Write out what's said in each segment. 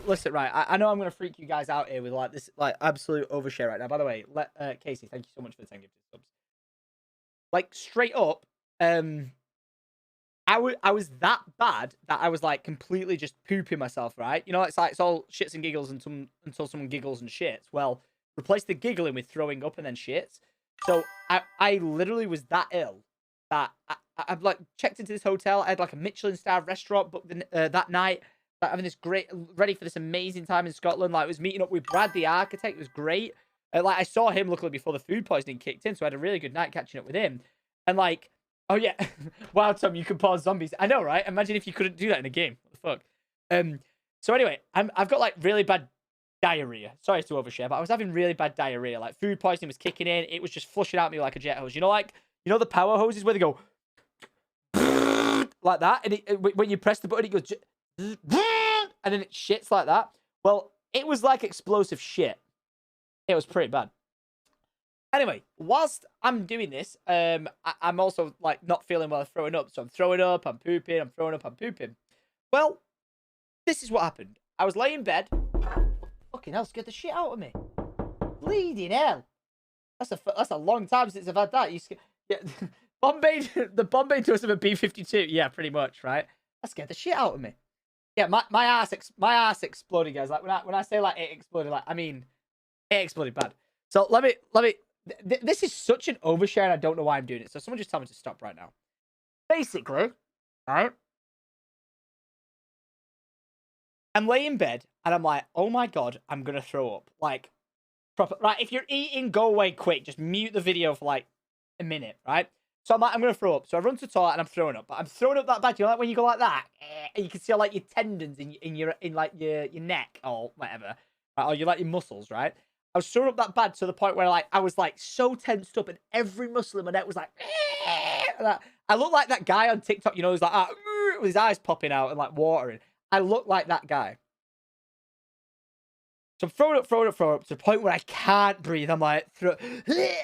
listen, right. I know I'm gonna freak you guys out here with like this, like absolute overshare right now. By the way, Casey, thank you so much for the 10 gifted subs. Like straight up, I was that bad that I was like completely just pooping myself, right? You know, it's like it's all shits and giggles until someone giggles and shits. Well, replace the giggling with throwing up and then shits. So I literally was that ill that I've like checked into this hotel. I had like a Michelin star restaurant booked that night. Like having this great, ready for this amazing time in Scotland. Like I was meeting up with Brad, the architect. It was great. Like I saw him luckily before the food poisoning kicked in, so I had a really good night catching up with him. And like, oh yeah, wow, Tom, you can pause zombies. I know, right? Imagine if you couldn't do that in a game. What the fuck? So anyway, I've got like really bad diarrhea. Sorry to overshare, but I was having really bad diarrhea. Like food poisoning was kicking in. It was just flushing out me like a jet hose. You know, like the power hoses where they go like that, and when you press the button, it goes and then it shits like that. Well, it was like explosive shit. It was pretty bad. Anyway, whilst I'm doing this, I'm also like not feeling well, throwing up. So I'm throwing up, I'm pooping, I'm throwing up, I'm pooping. Well, this is what happened. I was laying in bed. Fucking hell, scared the shit out of me. Bleeding hell. That's a long time since I've had that. Yeah, the Bombay dose of a B-52. Yeah, pretty much, right? That scared the shit out of me. Yeah, my ass exploded, guys. Like when I say like it exploded, like I mean it exploded bad. So let me. This is such an overshare, and I don't know why I'm doing it. So someone just tell me to stop right now. Basically, right? I'm laying in bed, and I'm like, oh my god, I'm gonna throw up. Like, proper. Right? If you're eating, go away quick. Just mute the video for like a minute, right? So I'm like, I'm gonna throw up. So I run to the toilet, and I'm throwing up. But I'm throwing up that bad. You know, like when you go like that, and you can see like your tendons in like your neck or whatever, right? Or you like your muscles, right? I was throwing up that bad to the point where like I was like so tensed up and every muscle in my neck was like that. I look like that guy on TikTok, you know, who's like with his eyes popping out and like watering. I look like that guy. So I'm throwing up to the point where I can't breathe. I'm like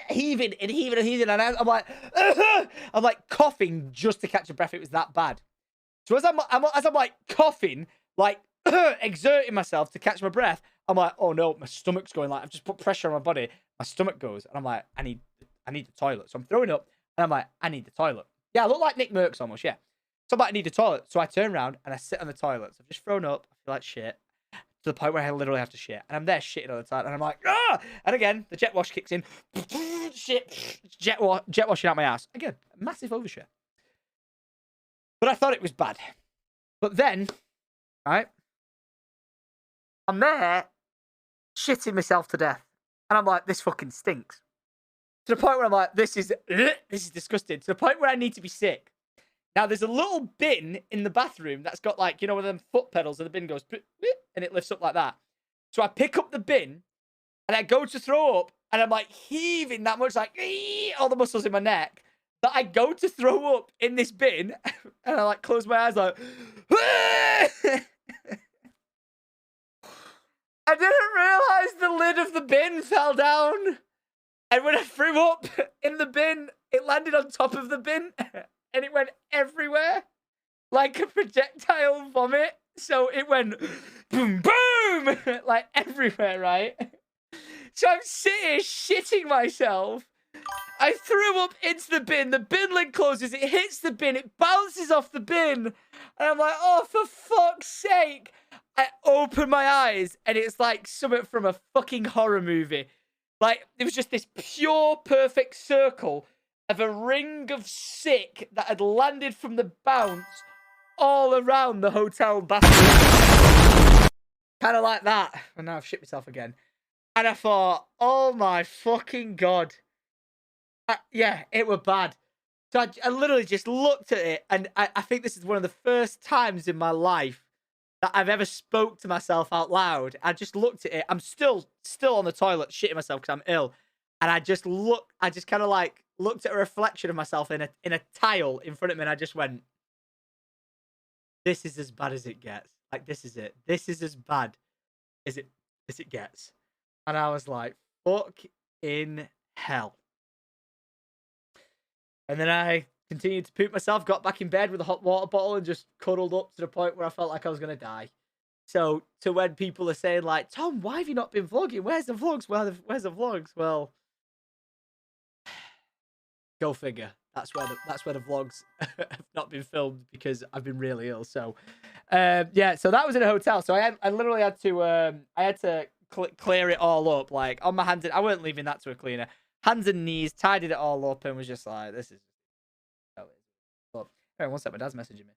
heaving, and I'm like coughing just to catch a breath. It was that bad. So as I'm like coughing, like exerting myself to catch my breath, I'm like, oh no, my stomach's going. Like I've just put pressure on my body. My stomach goes, and I'm like, I need the toilet. So I'm throwing up, and I'm like, I need the toilet. Yeah, I look like Nick Merckx almost. Yeah. So I'm like, I need the toilet. So I turn around and I sit on the toilet. So I've just thrown up. I feel like shit to the point where I literally have to shit, and I'm there shitting all the time, and I'm like, ah! And again, the jet wash kicks in. Shit, jet washing out my ass. Again, massive overshare. But I thought it was bad. But then, right, I'm there shitting myself to death. And I'm like, this fucking stinks. To the point where I'm like, this is disgusting. To the point where I need to be sick. Now, there's a little bin in the bathroom that's got like, you know, one of them foot pedals and the bin goes, and it lifts up like that. So I pick up the bin and I go to throw up and I'm like heaving that much, like all the muscles in my neck, that I go to throw up in this bin and I like close my eyes like, I didn't realize the lid of the bin fell down. And when I threw up in the bin, it landed on top of the bin and it went everywhere like a projectile vomit. So it went boom, boom, like everywhere, right? So I'm sitting here shitting myself. I threw up into the bin lid closes, it hits the bin, it bounces off the bin. And I'm like, oh, for fuck's sake. I open my eyes and it's like something from a fucking horror movie. Like, it was just this pure, perfect circle of a ring of sick that had landed from the bounce all around the hotel bathroom. Kind of like that. And now I've shit myself again. And I thought, oh my fucking God. Yeah, it were bad. So I literally just looked at it, and I think this is one of the first times in my life that I've ever spoke to myself out loud. I just looked at it. I'm still on the toilet shitting myself because I'm ill. And I just kind of like looked at a reflection of myself in a tile in front of me, and I just went, this is as bad as it gets. Like, this is it. This is as bad as it gets. And I was like, fuck in hell. And then I continued to poop myself, got back in bed with a hot water bottle and just cuddled up to the point where I felt like I was going to die. So to when people are saying like, Tom, why have you not been vlogging? Where's the vlogs? Where's the vlogs? Well, go figure. That's where the vlogs have not been filmed because I've been really ill. So, yeah. So that was in a hotel. So I literally had to clear it all up, like on my hands. I weren't leaving that to a cleaner. Hands and knees, tidied it all up, and was just like, this is. But, hey, one sec, my dad's messaging me.